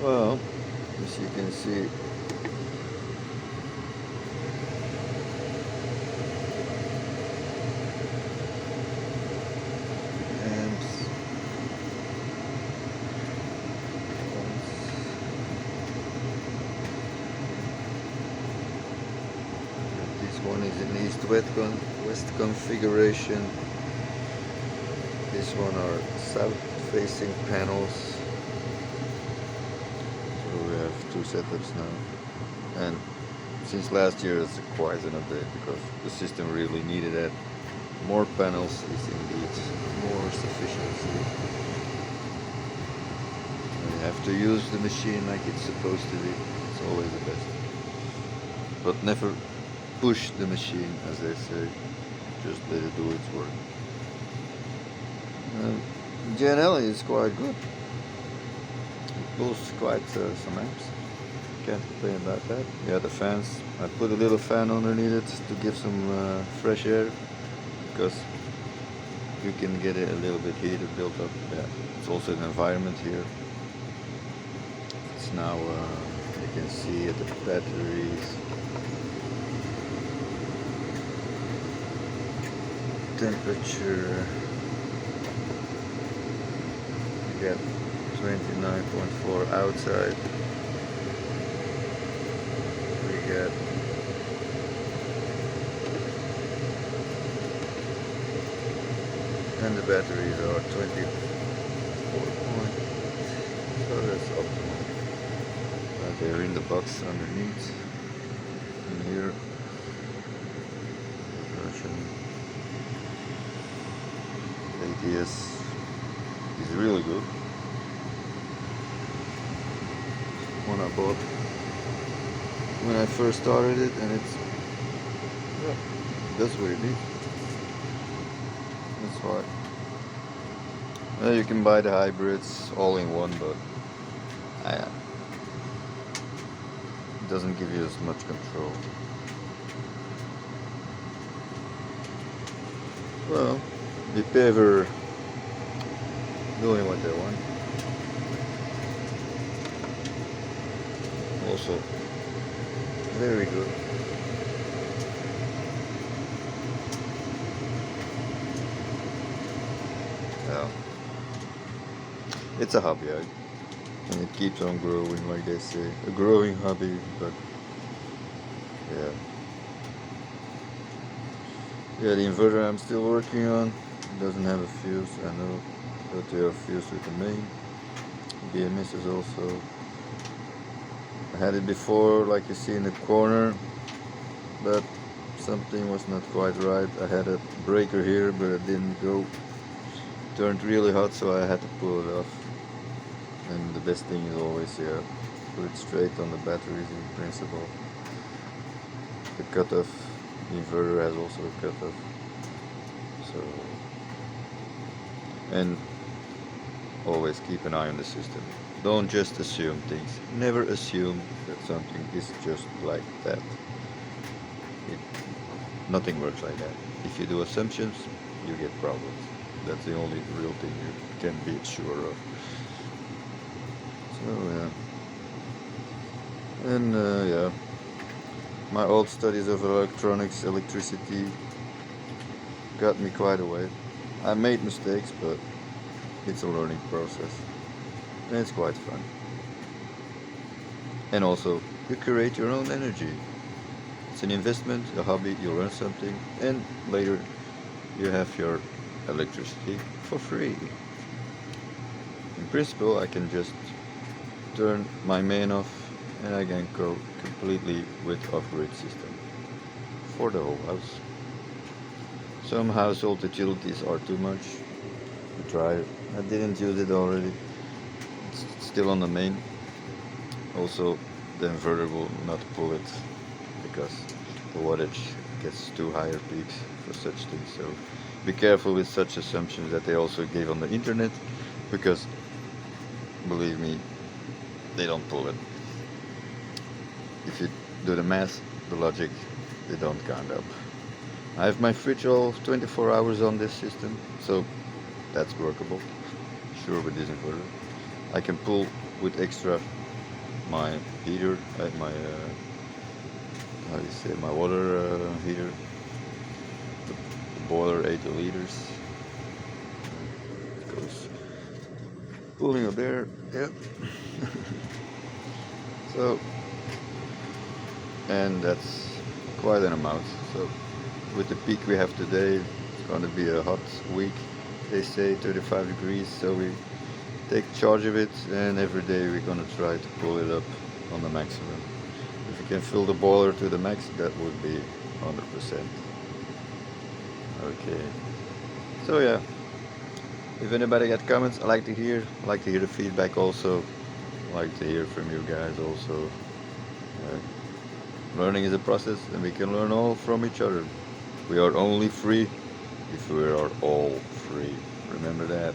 Well, as you can see, amps. This one is in west configuration. This one are south facing panels. So we have two setups now. And since last year it's quite an update because the system really needed it. More panels is indeed more sufficiency. You have to use the machine like it's supposed to be. It's always the best. But never push the machine, as they say. Just let it do its work. GNL is quite good. It pulls quite some amps. Can't complain about that. Yeah, the fans. I put a little fan underneath it to give some fresh air because you can get it a little bit heated built up. Yeah, it's also an environment here. It's now you can see at the batteries. Temperature. You get 29.4 outside. We get and the batteries are 24 point. So that's optimal. They're in the box underneath. And here version ATS is really good. One I bought when I first started it, and it's that's what it needs. That's why. Well, you can buy the hybrids all in one, but it doesn't give you as much control. Well, epever doing what they want. Also, very good. Yeah. It's a hobby, and it keeps on growing, like they say. A growing hobby, but yeah. Yeah, the inverter I'm still working on. It doesn't have a fuse, I know. But they are fused with the main. BMS is also. I had it before, like you see in the corner, but something was not quite right. I had a breaker here, but it didn't go. Turned really hot, so I had to pull it off. And the best thing is always, put it straight on the batteries in principle. The cutoff, the inverter has also a cutoff. So, and always keep an eye on the system. Don't just assume things. Never assume that something is just like that. Nothing works like that. If you do assumptions, you get problems. That's the only real thing you can be sure of. So yeah. And yeah. My old studies of electronics, electricity got me quite a way. I made mistakes, but it's a learning process. And it's quite fun. And also, you create your own energy. It's an investment, a hobby, you learn something, and later you have your electricity for free. In principle, I can just turn my main off and I can go completely with off-grid system for the whole house. Some household utilities are too much. The dryer, I didn't use it already. It's still on the main. Also, the inverter will not pull it because the wattage gets too higher peaks for such things. So be careful with such assumptions that they also gave on the internet, because believe me, they don't pull it. If you do the math, the logic, they don't count up. I have my fridge all 24 hours on this system, so that's workable. Sure, with this inverter I can pull with extra my heater, my how do you say, my water heater, the boiler 80 liters. It goes cooling up there. Yep. So, and that's quite an amount. So with the peak we have today, it's going to be a hot week. They say 35 degrees, so we take charge of it, and every day we're going to try to pull it up on the maximum. If we can fill the boiler to the max, that would be 100%. Okay. So yeah, if anybody got comments, I like to hear. I like to hear the feedback also. I like to hear from you guys also. Learning is a process, and we can learn all from each other. We are only free if we are all free. Remember that.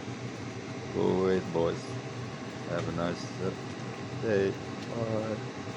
Go away, boys. Have a nice day. Bye.